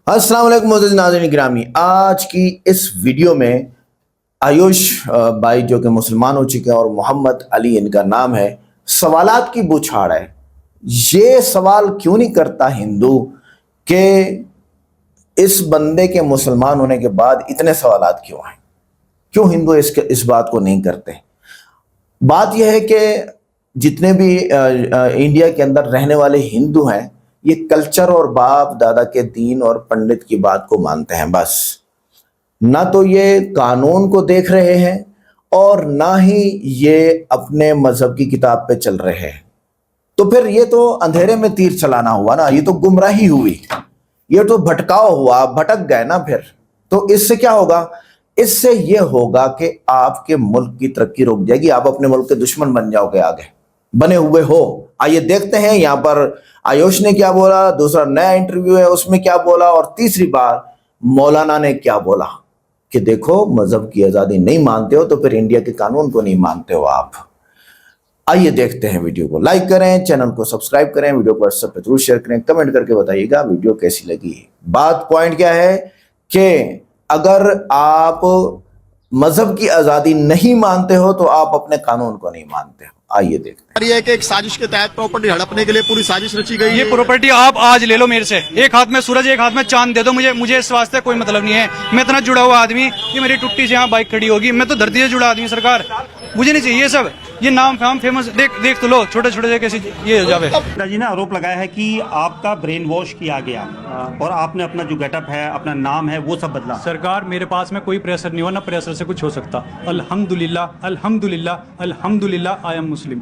अस्सलाम वालेकुम मोअज़्ज़िज़ नाज़रीन गिरामी। आज की इस वीडियो में आयुष भाई जो कि मुसलमान हो चुके हैं और मोहम्मद अली इनका नाम है, सवालात की बौछार है। ये सवाल क्यों नहीं करता हिंदू कि इस बंदे के मुसलमान होने के बाद इतने सवालात क्यों हैं? क्यों हिंदू इस बात को नहीं करते? बात यह है कि जितने भी इंडिया के अंदर रहने वाले हिंदू हैं, ये कल्चर और बाप दादा के दीन और पंडित की बात को मानते हैं बस। ना तो ये कानून को देख रहे हैं और ना ही ये अपने मजहब की किताब पे चल रहे हैं। तो फिर ये तो अंधेरे में तीर चलाना हुआ ना, ये तो गुमराही हुई, ये तो भटकाव हुआ, आप भटक गए ना। फिर तो इससे क्या होगा? इससे ये होगा कि आपके मुल्क की तरक्की रुक जाएगी, आप अपने मुल्क के दुश्मन बन जाओगे, आगे बने हुए हो। आइए देखते हैं यहाँ पर आयुष ने क्या बोला, दूसरा नया इंटरव्यू है उसमें क्या बोला, और तीसरी बार मौलाना ने क्या बोला कि देखो मजहब की आजादी नहीं मानते हो तो फिर इंडिया के कानून को नहीं मानते हो आप। आइए देखते हैं। वीडियो को लाइक करें, चैनल को सब्सक्राइब करें, वीडियो को व्हाट्सएप पे जरूर शेयर करें, कमेंट करके बताइएगा वीडियो कैसी लगी। बात पॉइंट क्या है कि अगर आप मजहब की आजादी नहीं मानते हो तो आप अपने कानून को नहीं मानते हो। आइए देखते हैं। कि एक साजिश के तहत प्रॉपर्टी हड़पने के लिए पूरी साजिश रची गई। ये प्रॉपर्टी आप आज ले लो मेरे से, एक हाथ में सूरज एक हाथ में चांद दे दो, मुझे इस वास्ते कोई मतलब नहीं है। मैं इतना जुड़ा हुआ आदमी, ये मेरी टुट्टी से यहाँ बाइक खड़ी होगी, मैं तो धरती से जुड़ा आदमी। सरकार मुझे नहीं चाहिए सब ये नाम फाम फेमस। देख तो लो छोटे छोटे से कैसे ये हो जावे। जी ने आरोप लगाया है कि आपका ब्रेन वॉश किया गया और आपने अपना जो गेटअप है, अपना नाम है, वो सब बदला। सरकार मेरे पास में कोई प्रेशर नहीं हुआ, ना प्रेशर से कुछ हो सकता। अल्हम्दुलिल्लाह अल्हम्दुलिल्लाह अल्हम्दुलिल्लाह आई एम मुस्लिम।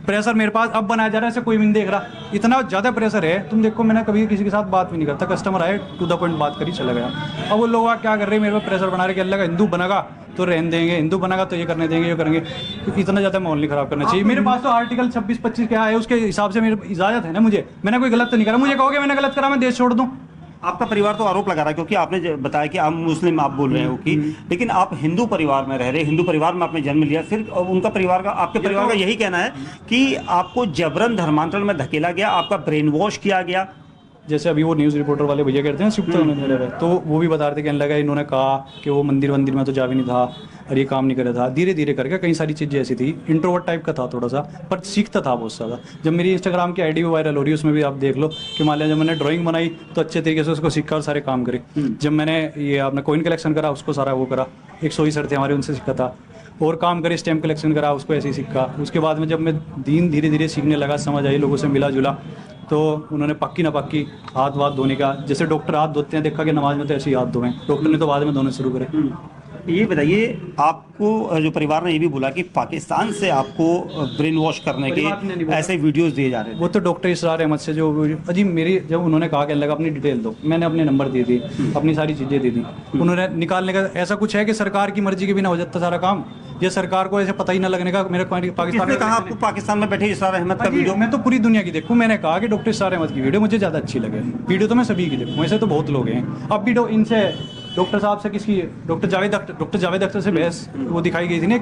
प्रेशर मेरे पास अब बनाया जा रहा है, ऐसे कोई भी नहीं देख रहा। इतना ज़्यादा प्रेशर है, तुम देखो मैंने कभी किसी के साथ बात भी नहीं करता, कस्टमर आए टू द पॉइंट बात करी चला गया। अब वो लोग क्या कर रहे हैं, मेरे पे प्रेशर बना रहे कि अल्लाह का हिंदू बनेगा तो रहने देंगे, हिंदू बनेगा तो ये करने देंगे, ये करेंगे। तो इतना ज़्यादा माहौल नहीं खराब करना चाहिए। मेरे पास तो आर्टिकल 26-25 क्या है, उसके हिसाब से मेरी इजाज़त है ना। मैंने कोई गलत तो नहीं करा। मुझे कहोगे मैंने गलत करा, मैं देश छोड़ दूँ? आपका परिवार तो आरोप लगा रहा है क्योंकि आपने बताया कि आप मुस्लिम आप बोल रहे हो कि, लेकिन आप हिंदू परिवार में रह रहे, हिंदू परिवार में आपने जन्म लिया। फिर उनका परिवार का, आपके परिवार का यही कहना है कि आपको जबरन धर्मांतरण में धकेला गया, आपका ब्रेन वॉश किया गया। जैसे अभी वो न्यूज़ रिपोर्टर वाले भैया कहते हैं शिफ्ट होने मेरे पे, तो वो भी बता रहे थे, कहने लगा इन्होंने कहा कि वो मंदिर में तो जा भी नहीं था और ये काम नहीं कर रहा था। धीरे धीरे करके कई सारी चीज़ें ऐसी थी, इंट्रोवर्ट टाइप का था थोड़ा सा, पर सीखता था बहुत ज़्यादा। जब मेरी इंस्टाग्राम की आईडी भी वायरल हो रही है, उसमें भी आप देख लो कि मान लिया जब मैंने ड्राइंग बनाई तो अच्छे तरीके से उसको सीखा और सारे काम करे। जब मैंने ये अपना कॉइन कलेक्शन करा, उसको सारा वो करा, 100 सर थे हमारे, उनसे सीखा था। और काम करे, स्टैम्प कलेक्शन करा, उसको ऐसे ही सीखा। उसके बाद में जब मैं दीन धीरे धीरे सीखने लगा, समझ आई, लोगों से मिला जुला, तो उन्होंने पक्की ना पक्की हाथ वाथ धोने का, जैसे डॉक्टर हाथ धोते हैं देखा कि नमाज में तो ऐसे ही हाथ धोएं, डॉक्टर ने तो बाद में धोने शुरू करे। ये बताइए, आपको जो परिवार ने ये भी बोला कि पाकिस्तान से आपको ब्रेन वॉश करने के ऐसे वीडियोस दिए जा रहे हैं। वो तो डॉक्टर इसरार अहमद से जो अजीब मेरी, जब उन्होंने कहा कि लगा अपनी डिटेल दो, मैंने अपने नंबर दे दी, अपनी सारी चीज़ें दे दी। उन्होंने निकालने का ऐसा कुछ है कि सरकार की मर्जी के बिना हो जाता सारा काम, ये सरकार को ऐसे पता ही ना लगने का। मेरे पाकिस्तान में कहा आपको पाकिस्तान में बैठे इसरार अहमद का वीडियो? मैं तो पूरी दुनिया की देखूँ। मैंने कहा कि डॉक्टर इसरार अहमद की वीडियो मुझे ज़्यादा अच्छी लगे। वीडियो तो मैं सभी की देखूँ, ऐसे तो बहुत लोग हैं। अब भी इनसे डॉक्टर साहब से किसकी, डॉक्टर जावेद अख्तर से बहस वो दिखाई गई थी ना,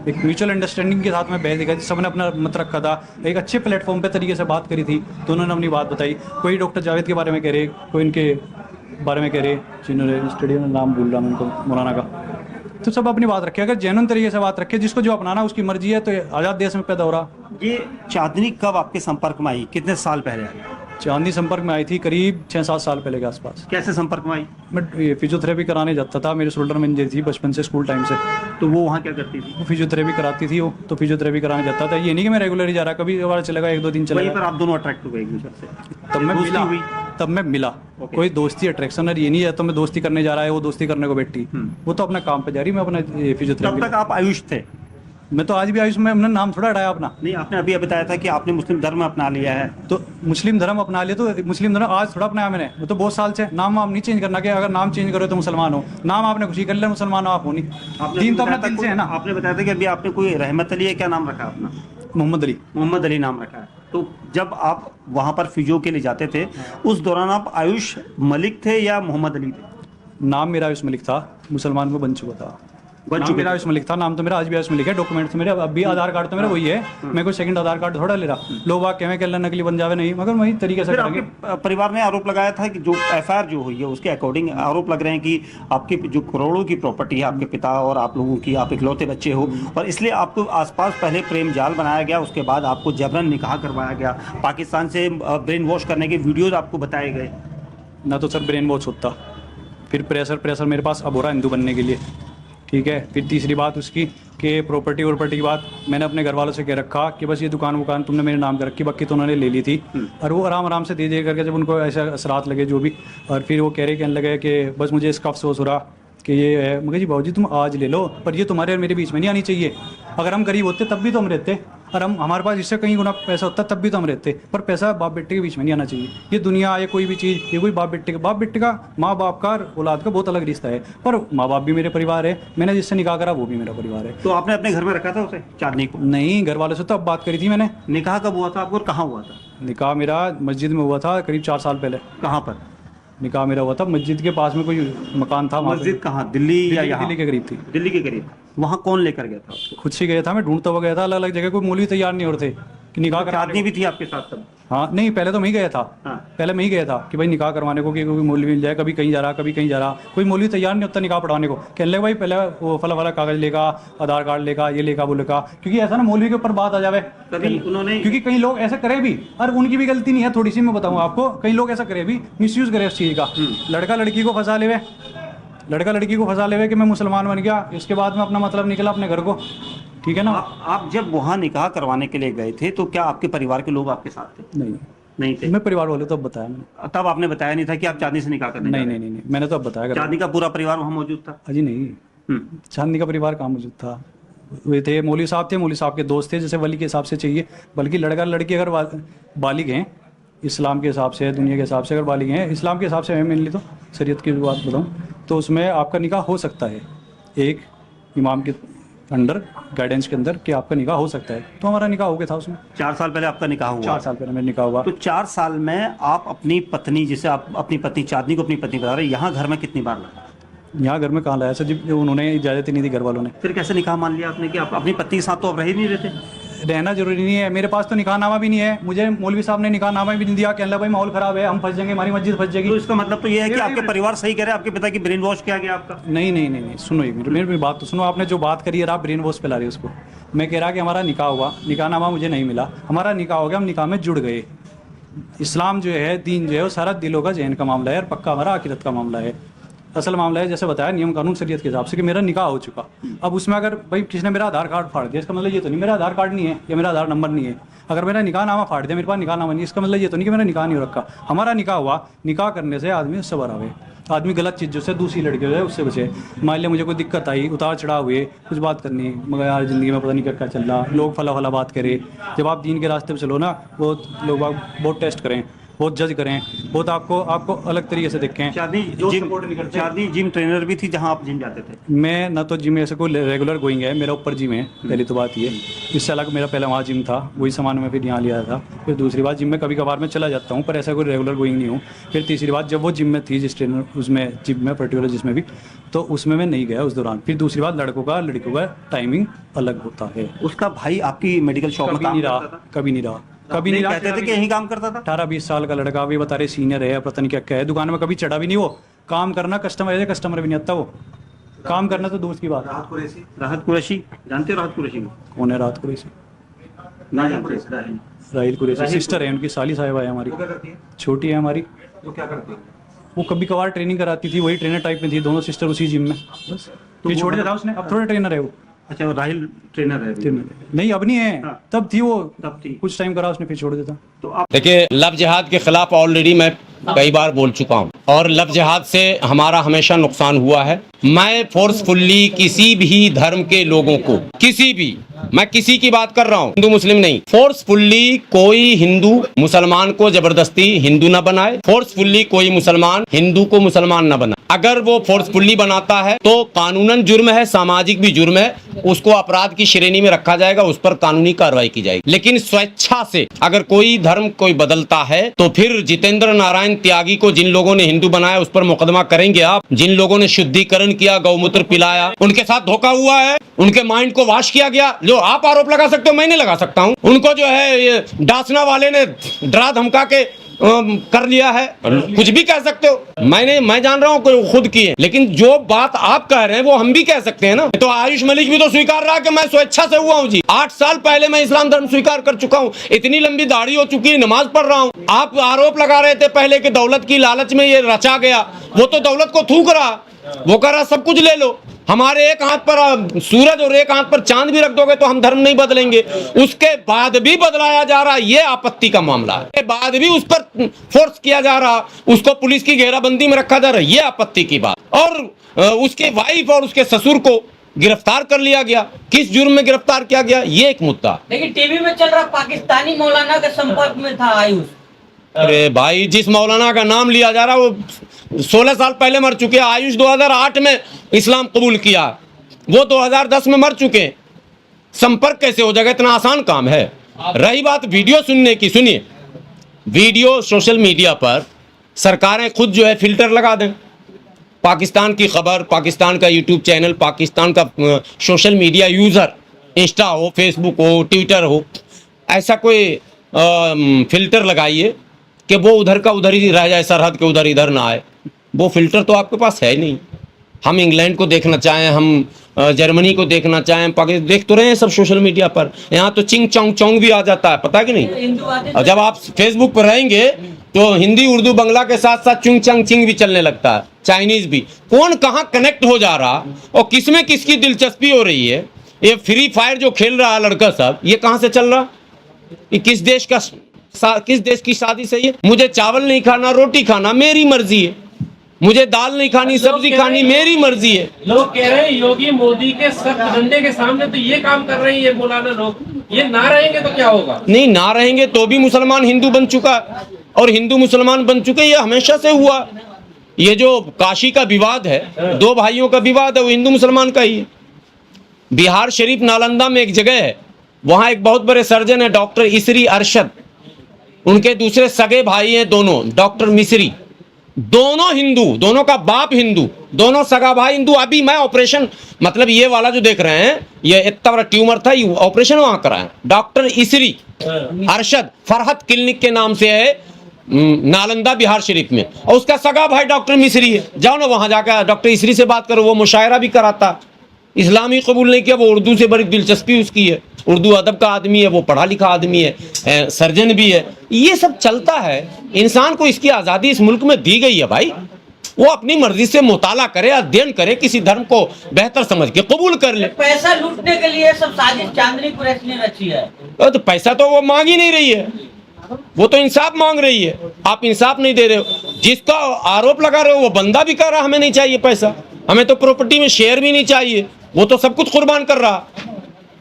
एक म्यूचुअल अंडरस्टैंडिंग के साथ में बहस दिखाई थी। सबने अपना मत रखा था, एक अच्छे प्लेटफॉर्म पे तरीके से बात करी थी, तो उन्होंने अपनी बात बताई। कोई डॉक्टर जावेद के बारे में कह रहे, कोई इनके बारे में कह रहे, जिन्होंने स्टेडियम में नाम भूल रहा हूँ उनको, मौलाना का। तो सब अपनी बात रखे, अगर जेन्युइन तरीके से बात रखे, जिसको जो अपनाना उसकी मर्जी है, तो आज़ाद देश में पैदा हो रहा। ये चांदनी कब आपके संपर्क में आई, कितने साल पहले आई? चांदनी संपर्क में आई थी करीब 6-7 साल पहले के आसपास। कैसे संपर्क में आई? मैं फिजियोथेरेपी कराने जाता था, मेरे शोल्डर में इंजरी थी बचपन से, स्कूल टाइम से। तो वो वहाँ क्या करती थी? वो फिजियोथेरेपी कराती थी, वो तो फिजियोथेरेपी कराने जाता था। ये नहीं कि मैं रेगुलर ही जा रहा, कभी कभार चलेगा, 1-2 दिन चलेगा। वहीं पर आप दोनों अट्रैक्ट हो गए एक दूसरे से? तब मैं मिला। कोई दोस्ती अट्रैक्शन है, ये नहीं है तो मैं दोस्ती करने जा रहा है, वो दोस्ती करने को बैठी। वो तो अपना काम पे जा रही, मैं अपना फिजियोथेरेपी। तब तक आप आयुष थे? मैं तो आज भी आयुष में, हमने नाम थोड़ा हटाया अपना। नहीं, आपने अभी बताया था कि आपने मुस्लिम धर्म अपना लिया है। तो मुस्लिम धर्म अपना लिया, तो मुस्लिम धर्म आज थोड़ा अपनाया मैंने, वो तो बहुत साल से। नाम आप नहीं चेंज करना कि अगर नाम चेंज करो तो मुसलमान हो, नाम आपने खुशी कर लिया, मुसलमान हो आप हो नहीं। दीन तो अपना दिल से है ना। आपने बताया था कि अभी आपने कोई रहमत अली है, क्या नाम रखा अपना? मोहम्मद अली नाम रखा है। तो जब आप वहाँ पर फिजियो के लिए जाते थे, उस दौरान आप आयुष मलिक थे या मोहम्मद अली थे? नाम मेरा आयुष मलिक था, मुसलमान में बन चुका था। बन नाम चुके मेरा थे। आयुष मलिक था, नाम तो मेरा आज भी आयुष मलिक है, डॉक्यूमेंट तो मेरे अब भी आधार कार्ड तो मेरा वही है, मैं कोई सेकंड आधार कार्ड थोड़ा ले रहा। लोग बाग कहें कि अल्लाह नकली बन जावे, नहीं, मगर वही तरीके से फिर करेंगे। आपके परिवार ने आरोप लगाया था कि जो एफआईआर जो हुई है उसके अकॉर्डिंग आरोप लग रहे हैं कि आपकी जो करोड़ों की प्रॉपर्टी है आपके पिता और आप लोगों की, आप इकलौते बच्चे हो और इसलिए आपको आसपास पहले प्रेम जाल बनाया गया, उसके बाद आपको जबरन निकाह करवाया गया, पाकिस्तान से ब्रेन वॉश करने के वीडियोज आपको बताए गए। ना तो सर ब्रेन वॉश होता, फिर प्रेशर मेरे पास अब हो रहा हिंदू बनने के लिए, ठीक है। फिर तीसरी बात उसकी कि प्रॉपर्टी की बात मैंने अपने घर वालों से कह रखा कि बस ये दुकान तुमने मेरे नाम कर रखी, बाकी तो उन्होंने ले ली थी। और वो आराम से दे करके जब उनको ऐसा असरात लगे जो भी, और फिर वो कहने लगे कि बस मुझे इसका अफसोस हो रहा कि ये है। मगर जी बाबूजी तुम आज ले लो, पर ये तुम्हारे और मेरे बीच में नहीं आनी चाहिए। अगर हम गरीब होते तब भी तो हम रहते, और हमारे पास इससे कहीं गुना पैसा होता तब भी तो हम रहते, पर पैसा बाप बेटे के बीच में नहीं आना चाहिए। ये दुनिया या कोई भी चीज़, ये कोई बाप बेटे का माँ बाप का औलाद का बहुत अलग रिश्ता है, पर माँ बाप भी मेरे परिवार है, मैंने जिससे निकाह करा वो भी मेरा परिवार है। तो आपने अपने घर में रखा था उसे, चांदनी को? नहीं, घर वालों से तो अब बात करी थी मैंने। निकाह कब हुआ था आपको और कहाँ हुआ था? निकाह मेरा मस्जिद में हुआ था करीब 4 साल पहले। कहाँ पर? निकाह मेरा हुआ था मस्जिद के पास में, कोई मकान था वहाँ पे। मस्जिद कहाँ, दिल्ली या यहाँ? दिल्ली के करीब थी। दिल्ली के करीब। वहाँ कौन लेकर गया था आपको? खुद से गया था मैं, ढूंढता हुआ गया था, अलग अलग जगह, कोई मौलवी तैयार नहीं हो रहे थे कि निकाह तो कराने चांदनी को। भी थी आपके साथ तब? हाँ नहीं, पहले तो मैं ही गया था। हाँ। पहले मैं ही गया था कि भाई निकाह करवाने को, कि कोई मौलवी मिल जाए, कभी कहीं जा रहा कभी कहीं जा रहा, कोई मौलवी तैयार नहीं होता निकाह पढ़वाने को। कहने लगे भाई पहले वो फला कागज लेगा, आधार कार्ड लेगा, ये लेगा वो लेगा, क्योंकि ऐसा ना मौलवी के ऊपर बात आ जावे। कभी उन्होंने, क्योंकि कई लोग ऐसा करे भी, और उनकी भी गलती नहीं है थोड़ी सी, मैं बताऊँ आपको, कई लोग ऐसा करे भी, मिसयूज करे उस चीज़ का। लड़का लड़की को फंसा लेवे कि मैं मुसलमान बन गया, इसके बाद में अपना मतलब निकला अपने घर को, ठीक है ना। आप जब वहाँ निकाह करवाने के लिए गए थे तो क्या आपके परिवार के लोग आपके साथ थे? नहीं थे? मैं परिवार वालों तो अब बताया मैंने। तब आपने बताया नहीं था कि आप चांदनी से निकाह करने जा रहे हैं? नहीं, मैंने तो अब बताया। चांदनी का पूरा परिवार वहाँ मौजूद था? अजी नहीं, चांदनी का परिवार कहाँ मौजूद था। वे थे मौलवी साहब के दोस्त थे, जैसे वली के हिसाब से चाहिए। बल्कि लड़का लड़की अगर बालिग हैं इस्लाम के हिसाब से, दुनिया के हिसाब से अगर बालिग हैं, इस्लाम के हिसाब से मेन ली तो शरीयत की बात बताऊँ तो उसमें आपका निकाह हो सकता है, एक इमाम के अंडर गाइडेंस के अंदर, कि आपका निकाह हो सकता है। तो हमारा निकाह हो गया था उसमें। 4 साल पहले आपका निकाह हुआ? 4 साल पहले मेरा निकाह हुआ। तो 4 साल में आप अपनी पत्नी, जिसे आप अपनी पत्नी चांदनी को अपनी पत्नी बता रहे हैं, यहाँ घर में कितनी बार लाए? यहाँ घर में कहाँ लाया सर जी, उन्होंने इजाज़त ही नहीं दी घर वालों ने। फिर कैसे निकाह मान लिया आपने कि आप अपनी पत्नी के साथ तो आप रह ही नहीं रहते? रहना जरूरी नहीं है, मेरे पास तो निकाहनामा भी नहीं है। मुझे मौलवी साहब ने निकाहनामा भी नहीं दिया कि अल्लाह भाई माहौल खराब है, हम फंस जाएंगे, हमारी मस्जिद फंस जाएगी। तो इसका मतलब तो ये है कि आपके परिवार सही कह रहे हैं, आपके पिता की ब्रेन वॉश किया गया आपका? नहीं, सुनो मेरी बात तो सुनो। आपने जो बात करी है आप ब्रेन वॉश पे ला रहे हो उसको। मैं कह रहा कि हमारा निकाह हुआ, निकाहनामा मुझे नहीं मिला, हमारा निकाह हो गया, हम निकाह में जुड़ गए। इस्लाम जो है, दीन जो है, वो सारा दिलों का जहन का मामला है और पक्का हमारा आखिरत का मामला है। असल मामला है जैसे बताया नियम कानून शरीयत के हिसाब से कि मेरा निकाह हो चुका। अब उसमें अगर भाई किसी ने मेरा आधार कार्ड फाड़ दिया, इसका मतलब ये तो नहीं मेरा आधार कार्ड नहीं है या मेरा आधार नंबर नहीं है। अगर मेरा निकाहनामा फाड़ दिया, मेरे पास निकाहनामा नहीं, इसका मतलब ये तो नहीं कि मेरा निकाह नहीं हो रखा। हमारा निकाह हुआ, निकाह करने से आदमी सबर आवे, आदमी गलत चीज़ों से, दूसरी लड़कियों से उससे बचे। मान लिया मुझे कोई दिक्कत आई, उतार चढ़ाव हुए, कुछ बात करनी, मगर यार ज़िंदगी में पता नहीं क्या चल रहा, लोग फला बात करें। जब आप दीन के रास्ते पे चलो ना, वो लोग बहुत टेस्ट करें, बहुत जज करें, बहुत आपको अलग तरीके से देखें। चांदनी जिम ट्रेनर भी थी जहां आप जिम जाते थे? मैं ना तो जिम में ऐसे कोई रेगुलर गोइंग है, मेरा ऊपर जिम है, पहली तो बात ये। इससे अलग मेरा पहला वहाँ जिम था, वही सामान मैं फिर यहाँ लिया था। फिर दूसरी बात, जिम में कभी कभार मैं चला जाता हूँ, पर ऐसा कोई रेगुलर गोइंग नहीं हूँ। फिर तीसरी बात, जब वो जिम में थी, जिस ट्रेनर उसमें जिम में पर्टिकुलर जिसमें भी, तो उसमें मैं नहीं गया उस दौरान। फिर दूसरी बात, लड़कियों का टाइमिंग अलग होता है। उसका भाई आपकी मेडिकल शॉप में काम करता था? कभी नहीं रहा। कहते थे कि यही काम करता था? 18-20 साल का लड़का, भी बता रहे सीनियर है, पता नहीं क्या है, दुकान में कभी चढ़ा भी नहीं। वो काम करना, कस्टमर भी नहीं आता, वो काम करना तो दोस्त की बात। राहत कुरैशी जानते हो? राहत कुरैशी कौन है राहत कुरैशी? ना जानते? राहिल कुरैशी सिस्टर है, उनकी साली साहिबा है हमारी, छोटी है हमारी। तो क्या करती है? वो कभी कभार ट्रेनिंग कराती थी, वही ट्रेनर टाइप में थी, दोनों सिस्टर उसी जिम में। बस तो छोड़ दिया था उसने, अब थोड़ा ट्रेनर है वो। अच्छा, वो राहिल ट्रेनर है? नहीं अब नहीं है, हाँ। तब थी वो, तब थी। कुछ टाइम करा उसने, फिर छोड़ देता। तो आप देखिए, लव जिहाद के खिलाफ ऑलरेडी मैं कई बार बोल चुका हूं और लव जिहाद से हमारा हमेशा नुकसान हुआ है। मैं फोर्सफुल्ली किसी भी धर्म के लोगों को, मैं किसी की बात कर रहा हूं, हिंदू मुस्लिम नहीं, फोर्सफुल्ली कोई हिंदू मुसलमान को जबरदस्ती हिंदू ना बनाए, फोर्सफुल्ली कोई मुसलमान हिंदू को मुसलमान ना बनाए। अगर वो फोर्सफुली बनाता है तो कानूनन जुर्म है, सामाजिक भी जुर्म है, उसको अपराध की श्रेणी में रखा जाएगा, उस पर कानूनी कार्रवाई की जाएगी। लेकिन स्वेच्छा से अगर कोई धर्म कोई बदलता है तो फिर जितेंद्र नारायण त्यागी को जिन लोगों ने हिंदू बनाया उस पर मुकदमा करेंगे आप? जिन लोगों ने शुद्धिकरण किया, गौमूत्र पिलाया, उनके साथ धोखा हुआ है, उनके माइंड को वाश किया गया, जो आप आरोप लगा सकते हो मैं नहीं लगा सकता हूं। उनको जो है ये डासना वाले ने डरा धमका के कर लिया है, कुछ भी कह सकते हो। मैं जान रहा हूँ खुद की है, लेकिन जो बात आप कह रहे हैं वो हम भी कह सकते हैं ना। तो आयुष मलिक भी तो स्वीकार रहा कि मैं स्वेच्छा से हुआ हूँ जी। 8 साल पहले मैं इस्लाम धर्म स्वीकार कर चुका हूँ, इतनी लंबी दाढ़ी हो चुकी है, नमाज पढ़ रहा हूँ। आप आरोप लगा रहे थे पहले कि दौलत की लालच में ये रचा गया, वो तो दौलत को थूक रहा, वो कह रहा सब कुछ ले लो, हमारे एक हाथ पर सूरज और एक हाथ पर चांद भी रख दोगे तो हम धर्म नहीं बदलेंगे। उसके बाद भी बदलाया जा रहा, ये आपत्ति का मामला है। के बाद भी उस पर फोर्स किया जा रहा, उसको पुलिस की घेराबंदी में रखा जा रहा, ये आपत्ति की बात। और उसके वाइफ और उसके ससुर को गिरफ्तार कर लिया गया, किस जुर्म में गिरफ्तार किया गया, ये एक मुद्दा। लेकिन टीवी में चल रहा पाकिस्तानी मौलाना के संपर्क में था आयुष। अरे भाई, जिस मौलाना का नाम लिया जा रहा वो 16 साल पहले मर चुके हैं। आयुष 2008 में इस्लाम कबूल किया, वो 2010 में मर चुके हैं। संपर्क कैसे हो जाएगा? इतना आसान काम है। रही बात वीडियो सुनने की, सुनिए, वीडियो सोशल मीडिया पर सरकारें खुद जो है फिल्टर लगा दें। पाकिस्तान की खबर, पाकिस्तान का यूट्यूब चैनल, पाकिस्तान का सोशल मीडिया यूज़र, इंस्टा हो, फेसबुक हो, ट्विटर हो, ऐसा कोई फिल्टर लगाइए कि वो उधर का उधर ही रह जाए, सरहद के उधर इधर ना आए। वो फिल्टर तो आपके पास है नहीं। हम इंग्लैंड को देखना चाहें, हम जर्मनी को देखना चाहें, पाकिस्तान देख तो रहे हैं सब सोशल मीडिया पर। यहाँ तो चिंग चौंग चौंग भी आ जाता है, पता है कि नहीं? और जब आप फेसबुक पर रहेंगे तो हिंदी, उर्दू, बंगला के साथ साथ चुंग चंग चिंग भी चलने लगता है, चाइनीज भी। कौन कहाँ कनेक्ट हो जा रहा और किसमें किसकी दिलचस्पी हो रही है। ये फ्री फायर जो खेल रहा है लड़का सब, ये कहाँ से चल रहा? ये किस देश की शादी से? ये मुझे चावल नहीं खाना, रोटी खाना मेरी मर्जी है, मुझे दाल नहीं खानी, सब्जी खानी मेरी मर्जी है। लोग कह रहे हैं योगी मोदी के सख्त डंडे के सामने तो ये काम कर रहे हैं ये मौलाना लोग, ये ना रहेंगे तो क्या होगा? नहीं, ना रहेंगे तो भी मुसलमान हिंदू बन चुका और हिंदू मुसलमान बन चुके, ये हमेशा से हुआ। ये जो काशी का विवाद है, 2 भाइयों का विवाद है, वो हिंदू मुसलमान का ही है। बिहार शरीफ नालंदा में एक जगह है, वहां एक बहुत बड़े सर्जन है डॉक्टर इसरी अरशद, उनके दूसरे सगे भाई हैं दोनों डॉक्टर मिस्री, दोनों हिंदू, दोनों का बाप हिंदू, दोनों सगा भाई हिंदू। अभी मैं ऑपरेशन, मतलब ये वाला जो देख रहे हैं, ये इतना बड़ा ट्यूमर था, ये ऑपरेशन वहां कराया। डॉक्टर इसरी अरशद फरहत क्लिनिक के नाम से है नालंदा बिहार शरीफ में, और उसका सगा भाई डॉक्टर मिस्री है। जाओ ना वहां जाकर डॉक्टर इसरी से बात करो, वो मुशायरा भी कराता। इस्लाम ही कबूल नहीं किया, वो उर्दू से बड़ी दिलचस्पी उसकी है, उर्दू अदब का आदमी है, वो पढ़ा लिखा आदमी है, सर्जन भी है। ये सब चलता है। इंसान को इसकी आज़ादी इस मुल्क में दी गई है भाई, वो अपनी मर्जी से मुताला करे, अध्ययन करे, किसी धर्म को बेहतर समझ के कबूल कर ले। पैसा लूटने के लिए सब साजिश चांदनी कुरैशी ने रची है। तो पैसा तो वो मांग ही नहीं रही है, वो तो इंसाफ मांग रही है। आप इंसाफ नहीं दे रहे हो। जिसका आरोप लगा रहे हो वो बंदा भी कह रहा हमें नहीं चाहिए पैसा, हमें तो प्रॉपर्टी में शेयर भी नहीं चाहिए, वो तो सब कुछ कुर्बान कर रहा।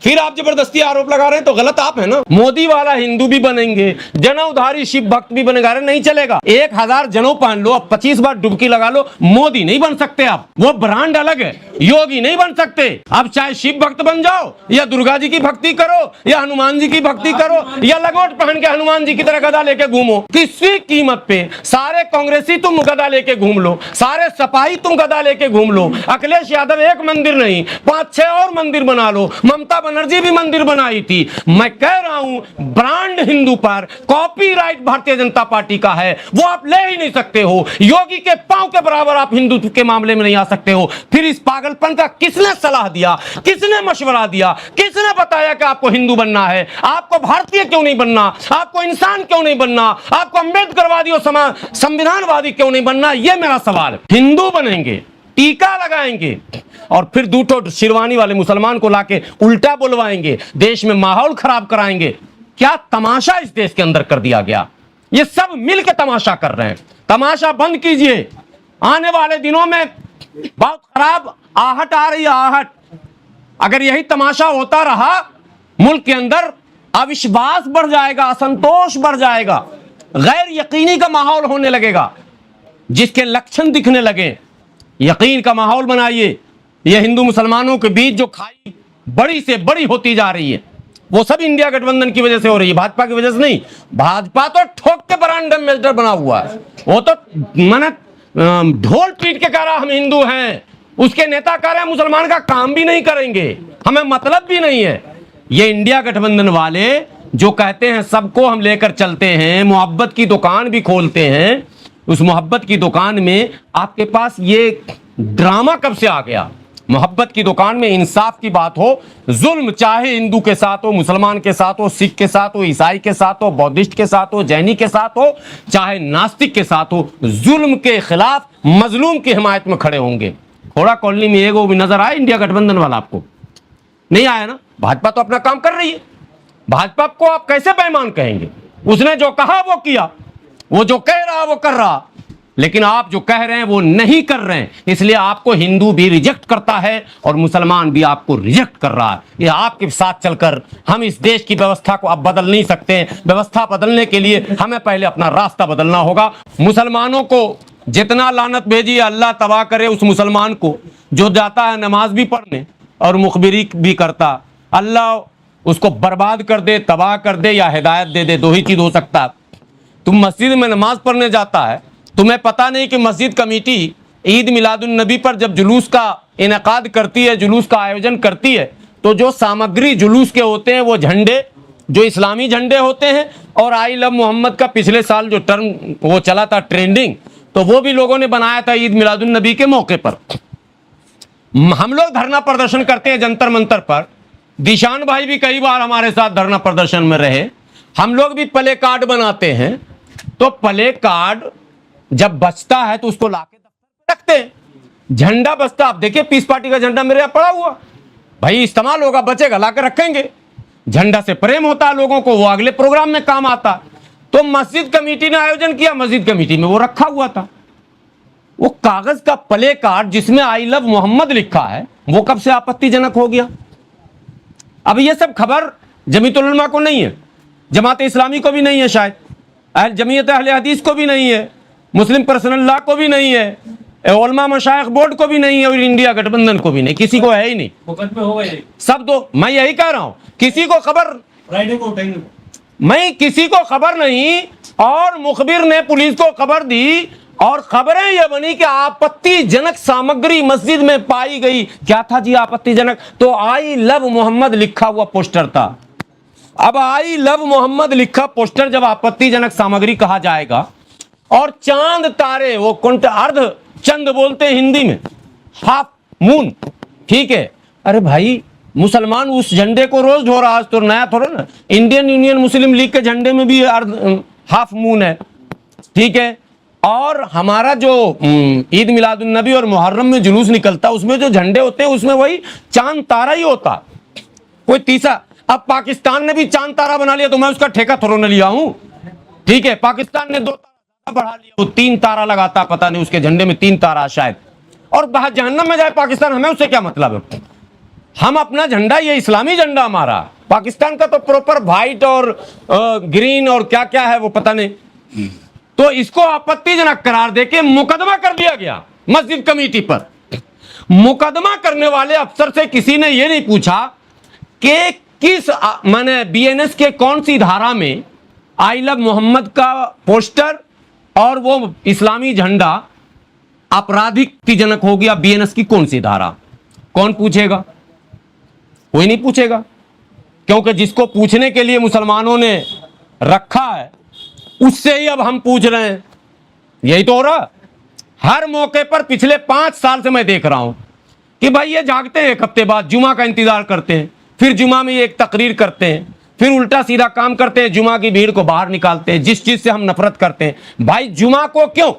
फिर आप जबरदस्ती आरोप लगा रहे हैं तो गलत आप है ना। मोदी वाला हिंदू भी बनेंगे, जनेऊधारी शिव भक्त भी बनेगा, नहीं चलेगा। 1000 जनेऊ पहन लो, अब 25 बार डुबकी लगा लो, मोदी नहीं बन सकते आप, वो ब्रांड अलग है। योगी नहीं बन सकते आप, चाहे शिव भक्त बन जाओ या दुर्गा जी की भक्ति करो या हनुमान जी की भक्ति करो या लंगोट पहन के हनुमान जी की तरह गदा लेके घूमो, किसी कीमत पे। सारे कांग्रेसी तुम गदा लेके घूम लो, सारे सपाही तुम गदा लेके घूम लो, अखिलेश यादव एक मंदिर नहीं 5-6 और मंदिर बना लो, ममता बनर्जी भी मंदिर बनाई थी। मैं कह रहा हूं ब्रांड हिंदू पर कॉपीराइट भारतीय जनता पार्टी का है, वो आप ले ही नहीं सकते हो। योगी के पांव के बराबर आप हिंदुत्व के मामले में नहीं आ सकते हो। फिर इस पागलपन का किसने सलाह दिया, किसने मशवरा दिया, किसने बताया कि आपको हिंदू बनना है? आपको भारतीय क्यों नहीं बनना? आपको इंसान क्यों नहीं बनना? आपको अम्बेडकरवादी और संविधानवादी क्यों नहीं बनना? यह मेरा सवाल है। हिंदू बनेंगे, टीका लगाएंगे और फिर दूठो शेरवानी वाले मुसलमान को लाके उल्टा बुलवाएंगे, देश में माहौल खराब कराएंगे। क्या तमाशा इस देश के अंदर कर दिया गया। ये सब मिलकर तमाशा कर रहे हैं। तमाशा बंद कीजिए, आने वाले दिनों में बहुत खराब आहट आ रही है, आहट। अगर यही तमाशा होता रहा, मुल्क के अंदर अविश्वास बढ़ जाएगा, असंतोष बढ़ जाएगा, गैर यकीनी का माहौल होने लगेगा। जिसके लक्षण दिखने लगे यकीन का माहौल बनाइए। ये हिंदू मुसलमानों के बीच जो खाई बड़ी से बड़ी होती जा रही है, वो सब इंडिया गठबंधन की वजह से हो रही है, भाजपा की वजह से नहीं। भाजपा तो ठोक के बरांडम मेल्टर बना हुआ है, वो तो माने ढोल पीट के कह रहा हम हिंदू हैं, उसके नेता कह रहे हैं मुसलमान का काम भी नहीं करेंगे, हमें मतलब भी नहीं है। ये इंडिया गठबंधन वाले जो कहते हैं सबको हम लेकर चलते हैं, मोहब्बत की दुकान भी खोलते हैं, उस मोहब्बत की दुकान में आपके पास ये ड्रामा कब से आ गया? मोहब्बत की दुकान में इंसाफ की बात हो, जुल्म चाहे हिंदू के साथ हो, मुसलमान के साथ हो, सिख के साथ हो, ईसाई के साथ हो, बौद्धिस्ट के साथ हो, जैनी के साथ हो, चाहे नास्तिक के साथ हो, जुल्म के खिलाफ मजलूम की हिमायत में खड़े होंगे। घोड़ा कॉलोनी में एगो भी नजर आया इंडिया गठबंधन वाला? आपको नहीं आया ना। भाजपा तो अपना काम कर रही है, भाजपा को आप कैसे बेईमान कहेंगे? उसने जो कहा वो किया, वो जो कह रहा वो कर रहा, लेकिन आप जो कह रहे हैं वो नहीं कर रहे हैं, इसलिए आपको हिंदू भी रिजेक्ट करता है और मुसलमान भी आपको रिजेक्ट कर रहा है। ये आपके साथ चलकर हम इस देश की व्यवस्था को अब बदल नहीं सकते हैं। व्यवस्था बदलने के लिए हमें पहले अपना रास्ता बदलना होगा। मुसलमानों को जितना लानत भेजिए, अल्लाह तबाह करे उस मुसलमान को जो जाता है नमाज भी पढ़ने और मुखबिरी भी करता, अल्लाह उसको बर्बाद कर दे, तबाह कर दे या हिदायत दे दे। दो ही चीज हो सकता है। तुम मस्जिद में नमाज पढ़ने जाता है, तुम्हें पता नहीं कि मस्जिद कमेटी ईद मिलादुन नबी पर जब जुलूस का इनेकाद करती है, जुलूस का आयोजन करती है, तो जो सामग्री जुलूस के होते हैं वो झंडे, जो इस्लामी झंडे होते हैं, और आई लव मोहम्मद का पिछले साल जो टर्म वो चला था ट्रेंडिंग, तो वो भी लोगों ने बनाया था ईद मिलादुन नबी के मौके पर। हम लोग धरना प्रदर्शन करते हैं जंतर मंतर पर, दिशान भाई भी कई बार हमारे साथ धरना प्रदर्शन में रहे। हम लोग भी प्ले कार्ड बनाते हैं, तो प्ले कार्ड जब बचता है तो उसको लाके दफ्तर रखते हैं। झंडा बचता, आप देखिए पीस पार्टी का झंडा मेरे यहाँ पड़ा हुआ, भाई इस्तेमाल होगा, बचेगा, लाके रखेंगे। झंडा से प्रेम होता है लोगों को, वो अगले प्रोग्राम में काम आता। तो मस्जिद कमेटी ने आयोजन किया, मस्जिद कमेटी में वो रखा हुआ था। वो कागज का प्ले कार्ड जिसमें आई लव मोहम्मद लिखा है, वो कब से आपत्तिजनक हो गया? अब ये सब खबर जमीयत उलमा को नहीं है, जमात इस्लामी को भी नहीं है, शायद जमीयत अहले हदीस को भी नहीं है, मुस्लिम पर्सनल लॉ को भी नहीं है, उलमा मशाइख बोर्ड को भी नहीं है, और इंडिया गठबंधन को भी नहीं, किसी को है ही नहीं। मुकदमे हो गए। सब दो, मैं यही कह रहा हूं, किसी को खबर, फ्राइडे को उठाएंगे। मैं किसी को खबर नहीं, और मुखबिर ने पुलिस को खबर दी और खबरें यह बनी कि आपत्तिजनक सामग्री मस्जिद में पाई गई। क्या था जी आपत्तिजनक? तो आई लव मोहम्मद लिखा हुआ पोस्टर था। अब आई लव मोहम्मद लिखा पोस्टर जब आपत्तिजनक सामग्री कहा जाएगा, और चांद तारे, वो अर्ध चंद बोलते हैं हिंदी में, हाफ मून, ठीक है। अरे भाई मुसलमान उस झंडे को रोज ढो रहा है, तो नया थोड़ा ना। इंडियन यूनियन मुस्लिम लीग के झंडे में भी अर्ध हाफ मून है, ठीक है। और हमारा जो ईद मिलादुन नबी और मुहर्रम में जुलूस निकलता, उसमें जो झंडे होते हैं उसमें वही चांद तारा ही होता, कोई तीसरा। अब पाकिस्तान ने भी चांद तारा बना लिया, तो मैं उसका ठेका थोड़ा न लिया हूं, ठीक है। पाकिस्तान ने 2 तारा बढ़ा लिया, वो 3 तारा लगाता, पता नहीं उसके झंडे में 3 तारा शायद, और बाहर जहन्नम में जाए पाकिस्तान, हमें उससे क्या मतलब है? हम अपना झंडा, ये इस्लामी झंडा हमारा, पाकिस्तान का तो प्रॉपर व्हाइट और ग्रीन और क्या क्या है वो पता नहीं। तो इसको आपत्तिजनक करार देके मुकदमा कर दिया गया मस्जिद कमेटी पर। मुकदमा करने वाले अफसर से किसी ने यह नहीं पूछा कि किस माने बीएनएस के कौन सी धारा में आई लव मोहम्मद का पोस्टर और वो इस्लामी झंडा आपराधिक हो गया। बीएनएस की कौन सी धारा? कौन पूछेगा? कोई नहीं पूछेगा, क्योंकि जिसको पूछने के लिए मुसलमानों ने रखा है उससे ही अब हम पूछ रहे हैं। यही तो हो रहा। हर मौके पर पिछले 5 साल से मैं देख रहा हूं कि भाई ये जागते हैं, 1 हफ्ते बाद जुमा का इंतजार करते हैं, फिर जुमा में ये एक तकरीर करते हैं, फिर उल्टा सीधा काम करते हैं, जुमा की भीड़ को बाहर निकालते हैं, जिस चीज से हम नफरत करते हैं। भाई जुमा को क्यों,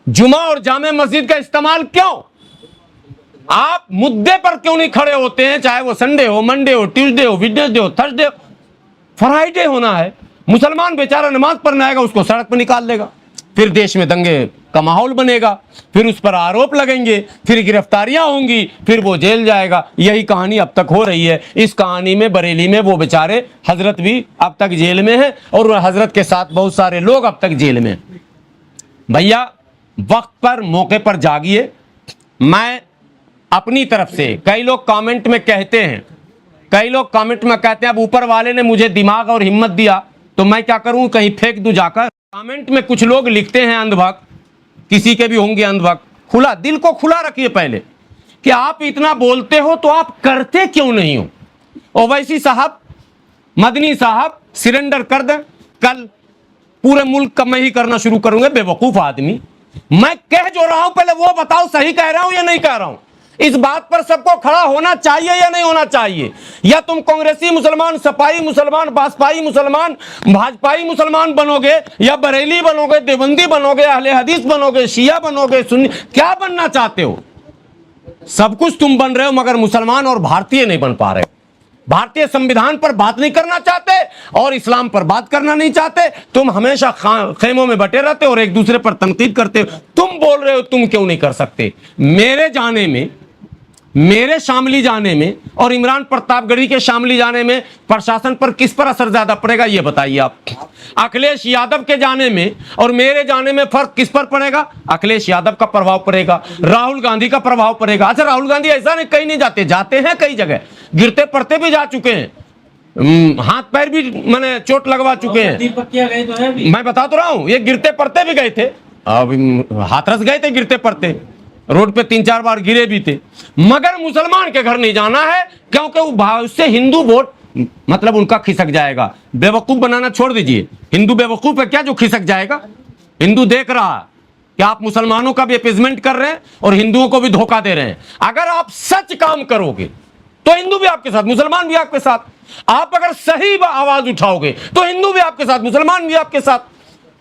जुमा और जामे मस्जिद का इस्तेमाल क्यों? आप मुद्दे पर क्यों नहीं खड़े होते हैं? चाहे वो संडे हो, मंडे हो, ट्यूसडे हो, वेडनेसडे हो, थर्सडे हो, फ्राइडे होना है। मुसलमान बेचारा नमाज पढ़ने आएगा, उसको सड़क पर निकाल देगा, फिर देश में दंगे का माहौल बनेगा, फिर उस पर आरोप लगेंगे, फिर गिरफ्तारियां होंगी, फिर वो जेल जाएगा। यही कहानी अब तक हो रही है। इस कहानी में बरेली में वो बेचारे हजरत भी अब तक जेल में है, और हजरत के साथ बहुत सारे लोग अब तक जेल में। भैया वक्त पर मौके पर जागिए। मैं अपनी तरफ से, कई लोग कमेंट में कहते हैं अब ऊपर वाले ने मुझे दिमाग और हिम्मत दिया तो मैं क्या करूं, कहीं फेंक दूं जाकर। कमेंट में कुछ लोग लिखते हैं अंधभक्त, किसी के भी होंगे अंधभक्त। खुला दिल को खुला रखिए पहले कि आप इतना बोलते हो तो आप करते क्यों नहीं हो। ओवैसी साहब, मदनी साहब, सरेंडर कर दें, कल पूरे मुल्क का मैं ही करना शुरू करूंगा। बेवकूफ आदमी, मैं कह जो रहा हूं पहले वो बताओ, सही कह रहा हूं या नहीं कह रहा हूं। इस बात पर सबको खड़ा होना चाहिए या नहीं होना चाहिए। या तुम कांग्रेसी मुसलमान, सपाई मुसलमान, बासपाई मुसलमान, भाजपाई मुसलमान बनोगे, या बरेली बनोगे, देवबंदी बनोगे, अहले हदीस बनोगे, शिया बनोगे, सुन्नी, क्या बनना चाहते हो। सब कुछ तुम बन रहे हो मगर मुसलमान और भारतीय नहीं बन पा रहे। भारतीय संविधान पर बात नहीं करना चाहते और इस्लाम पर बात करना नहीं चाहते। तुम हमेशा खेमों में बटे रहते हो और एक दूसरे पर तनकीद करते हो। तुम बोल रहे हो तुम क्यों नहीं कर सकते। मेरे शामली जाने में और इमरान प्रतापगढ़ी के शामली जाने में प्रशासन पर किस पर असर ज्यादा पड़ेगा ये बताइए आप। अखिलेश यादव के जाने में और मेरे जाने में फर्क किस पर पड़ेगा। अखिलेश यादव का प्रभाव पड़ेगा, राहुल गांधी का प्रभाव पड़ेगा। अच्छा, राहुल गांधी ऐसा नहीं कहीं नहीं जाते, जाते हैं कई जगह, गिरते पड़ते भी जा चुके हैं, हाथ पैर भी मैंने चोट लगवा चुके हैं। दीपक क्या गए तो है भी। मैं बता तो रहा हूं, ये गिरते पड़ते भी गए थे, हाथरस गए थे, गिरते पड़ते रोड पे 3-4 बार गिरे भी थे। मगर मुसलमान के घर नहीं जाना है क्योंकि उससे हिंदू वोट मतलब उनका खिसक जाएगा। बेवकूफ बनाना छोड़ दीजिए। हिंदू बेवकूफ है क्या जो खिसक जाएगा। हिंदू देख रहा है कि आप मुसलमानों का भी अपीजमेंट कर रहे हैं और हिंदुओं को भी धोखा दे रहे हैं। अगर आप सच काम करोगे तो हिंदू भी आपके साथ, मुसलमान भी आपके साथ। आप अगर सही आवाज उठाओगे तो हिंदू भी आपके साथ, मुसलमान भी आपके साथ।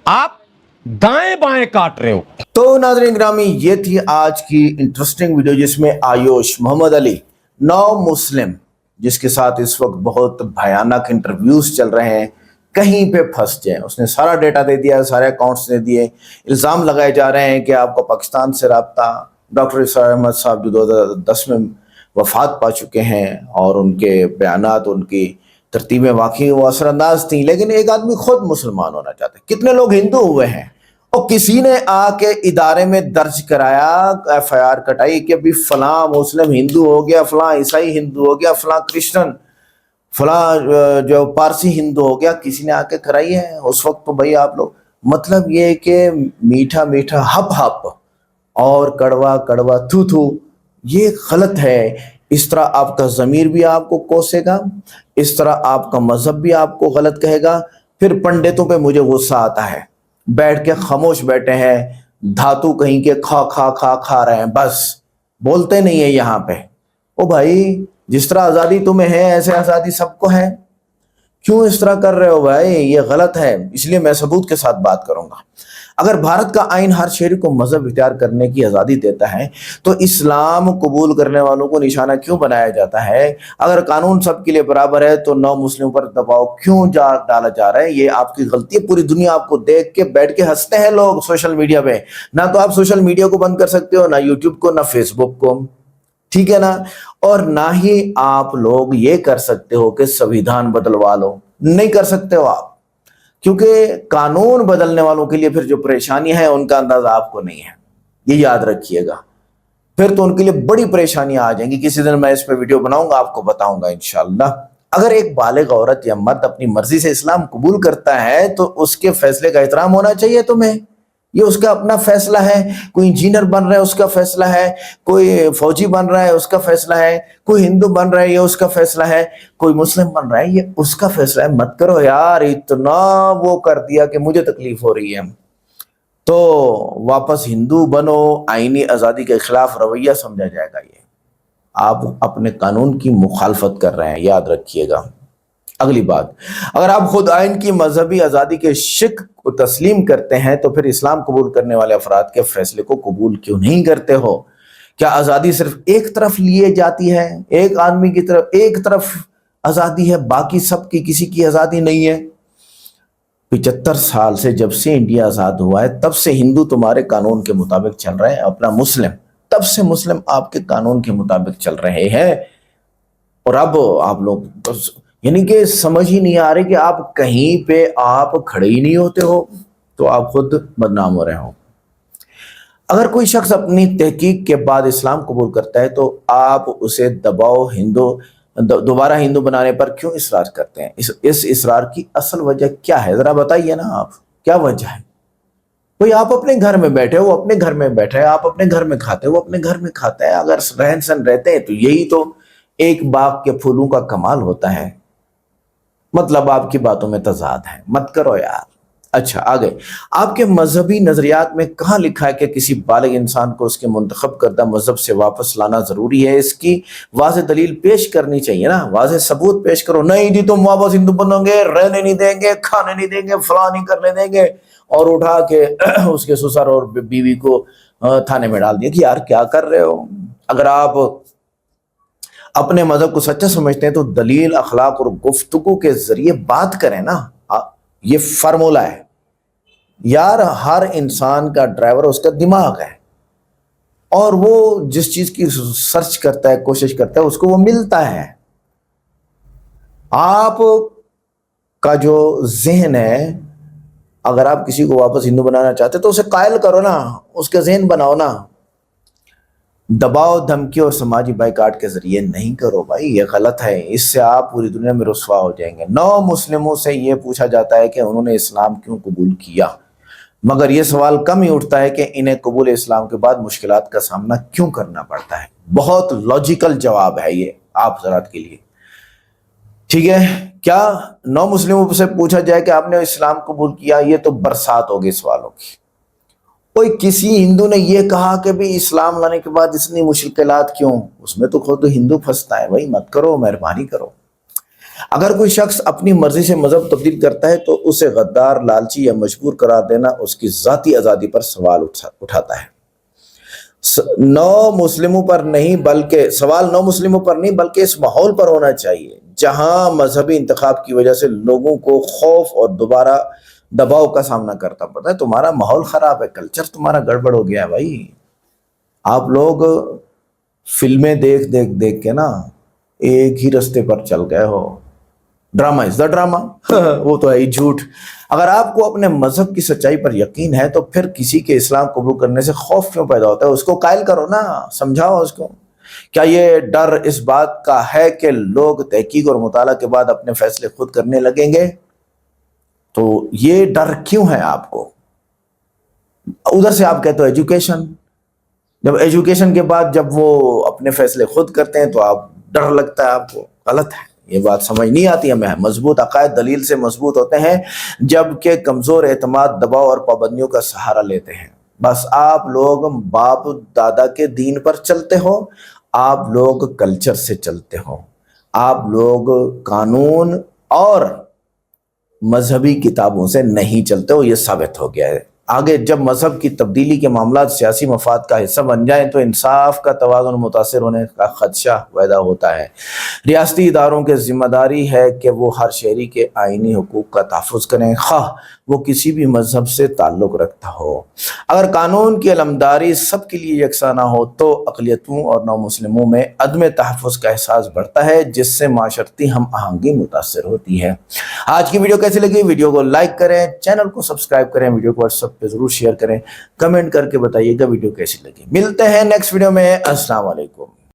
आप दाएं बाएं काट रहे हो। तो नाज़रीन ग्रामी, ये थी आज की इंटरेस्टिंग वीडियो जिसमें आयुष मोहम्मद अली, नौ मुस्लिम, जिसके साथ इस वक्त बहुत भयानक इंटरव्यूज चल रहे हैं, कहीं पे फंस जाए। उसने सारा डेटा दे दिया, सारे अकाउंट्स दे दिए। इल्ज़ाम लगाए जा रहे हैं कि आपको पाकिस्तान से रब्ता। डॉक्टर इसार अहमद साहब जो 2010 में वफात पा चुके हैं और उनके बयानात, उनकी तरतीबें वाकई वो असरअंदाज थी। लेकिन एक आदमी खुद मुसलमान होना चाहता है। कितने लोग हिंदू हुए हैं और किसी ने आके इदारे में दर्ज कराया, FIR कटाई कि अभी फलां मुस्लिम हिंदू हो गया, फलां ईसाई हिंदू हो गया, फलां क्रिश्चियन, फलां जो पारसी हिंदू हो गया। किसी ने आके कराई है उस वक्त। तो भाई आप लोग, मतलब ये कि मीठा मीठा हप हप और कड़वा कड़वा थू थू, ये गलत है। इस तरह आपका ज़मीर भी आपको कोसेगा, इस तरह आपका मजहब भी आपको गलत कहेगा। फिर पंडितों पे मुझे गुस्सा आता है, बैठ के खामोश बैठे हैं, धातु कहीं के खा रहे हैं, बस बोलते नहीं है यहाँ पे। ओ भाई, जिस तरह आज़ादी तुम्हें है ऐसे आज़ादी सबको है, क्यों इस तरह कर रहे हो भाई, ये गलत है। इसलिए मैं सबूत के साथ बात करूंगा। अगर भारत का आइन हर शहरी को मजहब इख्तियार करने की आज़ादी देता है तो इस्लाम कबूल करने वालों को निशाना क्यों बनाया जाता है। अगर कानून सबके लिए बराबर है तो नौ मुस्लिमों पर दबाव क्यों डाला जा रहा है। ये आपकी गलती है। पूरी दुनिया आपको देख के बैठ के हंसते हैं लोग सोशल मीडिया पे। ना तो आप सोशल मीडिया को बंद कर सकते हो, ना यूट्यूब को, ना फेसबुक को, ठीक है ना। और ना ही आप लोग ये कर सकते हो कि संविधान बदलवा लो, नहीं कर सकते हो आप, क्योंकि कानून बदलने वालों के लिए फिर जो परेशानियां हैं उनका अंदाजा आपको नहीं है। ये याद रखिएगा, फिर तो उनके लिए बड़ी परेशानियां आ जाएंगी। किसी दिन मैं इस पे वीडियो बनाऊंगा, आपको बताऊंगा इंशाल्लाह। अगर एक बालिग औरत या मर्द अपनी मर्जी से इस्लाम कबूल करता है तो उसके फैसले का एहतराम होना चाहिए तुम्हें। ये उसका अपना फैसला है। कोई इंजीनियर बन रहा है उसका फैसला है, कोई फौजी बन रहा है उसका फैसला है, कोई हिंदू बन रहा है ये उसका फैसला है, कोई मुस्लिम बन रहा है ये उसका फैसला है। मत करो यार, इतना वो कर दिया कि मुझे तकलीफ हो रही है। तो वापस हिंदू बनो, आईनी आज़ादी के खिलाफ रवैया समझा जाएगा। ये आप अपने कानून की मुखालफत कर रहे हैं, याद रखिएगा। अगली बात, अगर आप खुद आइन की मजहबी आज़ादी के शिक को तस्लीम करते हैं तो फिर इस्लाम कबूल करने वाले अफराद के फैसले को कबूल क्यों नहीं करते हो। क्या आज़ादी सिर्फ एक तरफ लिए जाती है, एक आदमी की तरफ एक तरफ आज़ादी है, बाकी सबकी किसी की आज़ादी नहीं है। 75 साल से जब से इंडिया आज़ाद हुआ है तब से हिंदू तुम्हारे कानून के मुताबिक चल रहे हैं, अपना मुस्लिम तब से मुस्लिम आपके कानून के मुताबिक चल रहे हैं। और अब आप लोग यानी कि समझ ही नहीं आ रहे कि आप कहीं पे आप खड़े ही नहीं होते हो तो आप खुद बदनाम हो रहे हो। अगर कोई शख्स अपनी तहकीक के बाद इस्लाम कबूल करता है तो आप उसे दबाव दोबारा हिंदू बनाने पर क्यों इसरार करते हैं? इस इसरार की असल वजह क्या है, जरा बताइए ना आप, क्या वजह है? भाई आप अपने घर में बैठे हो, वो अपने घर में बैठे हैं, आप अपने घर में खाते हो, वो अपने घर में खाता है। अगर रहन सहन रहते हैं तो यही तो एक बाग के फूलों का कमाल होता है। मतलब आपकी बातों में तजाद है, मत करो यार। अच्छा आगे, आपके मजहबी नजरियात में कहाँ लिखा है कि किसी बालिग इंसान को उसके मुंतखब करदा मजहब से वापस लाना जरूरी है? इसकी वाज़ेह दलील पेश करनी चाहिए ना, वाज़ेह सबूत पेश करो। नहीं जी तुम वापस हिंदू बनोगे, रहने नहीं देंगे, खाने नहीं देंगे, फला नहीं करने देंगे, और उठा के उसके ससुर और बीवी को थाने में डाल दिया कि यार क्या कर रहे हो। अगर आप अपने मजहब को सच्चा समझते हैं तो दलील, अखलाक और गुफ्तगू के जरिए बात करें ना। ये फार्मूला है यार, हर इंसान का ड्राइवर उसका दिमाग है, और वो जिस चीज की सर्च करता है, कोशिश करता है, उसको वो मिलता है। आप का जो जहन है, अगर आप किसी को वापस हिंदू बनाना चाहते तो उसे कायल करो ना, उसका जहन बनाओ ना। दबाव, धमकी और समाजी बाइकाट के जरिए नहीं करो भाई, ये गलत है। इससे आप पूरी दुनिया में रुस्वा हो जाएंगे। 9 मुस्लिमों से ये पूछा जाता है कि उन्होंने इस्लाम क्यों कबूल किया, मगर ये सवाल कम ही उठता है कि इन्हें कबूल इस्लाम के बाद मुश्किलात का सामना क्यों करना पड़ता है। बहुत लॉजिकल जवाब है ये आप हज़रात के लिए, ठीक है। क्या 9 मुस्लिमों से पूछा जाए कि आपने इस्लाम कबूल किया, ये तो बरसात होगी सवालों की। कोई किसी हिंदू ने यह कहा कि भी इस्लाम लाने के बाद इतनी मुश्किलात क्यों, उसमें तो खुद हिंदू फंसता है। भाई मत करो, मेहरबानी करो। अगर कोई शख्स अपनी मर्जी से मजहब तब्दील करता है तो उसे गद्दार, लालची या मजबूर करार देना उसकी जाती आज़ादी पर सवाल उठाता है। 9 मुस्लिमों पर नहीं बल्कि सवाल 9 मुस्लिमों पर नहीं बल्कि इस माहौल पर होना चाहिए जहां मजहबी इंतखाब की वजह से लोगों को खौफ और दोबारा दबाव का सामना करता पड़ता है। तुम्हारा माहौल खराब है, कल्चर तुम्हारा गड़बड़ हो गया है भाई। आप लोग फिल्में देख देख देख के ना एक ही रास्ते पर चल गए हो। ड्रामा इज द ड्रामा वो तो है ही झूठ। अगर आपको अपने मजहब की सच्चाई पर यकीन है तो फिर किसी के इस्लाम कबूल करने से खौफ क्यों पैदा होता है? उसको कायल करो ना, समझाओ उसको। क्या ये डर इस बात का है कि लोग तहकीक और मुताला के बाद अपने फैसले खुद करने लगेंगे? तो ये डर क्यों है आपको? उधर से आप कहते हो एजुकेशन, जब एजुकेशन के बाद जब वो अपने फैसले खुद करते हैं तो आप डर लगता है आपको। गलत है, ये बात समझ नहीं आती हमें। मजबूत अकायद दलील से मजबूत होते हैं, जबकि कमजोर एतमाद दबाव और पाबंदियों का सहारा लेते हैं। बस आप लोग बाप दादा के दीन पर चलते हो, आप लोग कल्चर से चलते हो, आप लोग कानून और मजहबी किताबों से नहीं चलते हो। ये साबित हो गया है। आगे जब मजहब की तब्दीली के मामला सियासी मफाद का हिस्सा बन जाए तो इंसाफ का तवाज़ुन मुतासर होने का खदशा पैदा होता है। रियासती इदारों की जिम्मेदारी है कि वो हर शहरी के आइनी हुकूक का तहफ़्फ़ुज़ करें, ख़ाह वो किसी भी मजहब से ताल्लुक़ रखता हो। अगर कानून की अलमदारी सबके लिए यकसा ना हो तो अक़लियतों और नौ मुस्लिमों में अदम तहफ़्फ़ुज़ का एहसास बढ़ता है, जिससे माशरती हम आहंगी मुतासर होती है। आज की वीडियो कैसी लगी? वीडियो को लाइक करें, चैनल को सब्सक्राइब करें, वीडियो को व्हाट्सएप पे जरूर शेयर करें, कमेंट करके बताइएगा वीडियो कैसी लगी। मिलते हैं नेक्स्ट वीडियो में। अस्सलाम वालेकुम।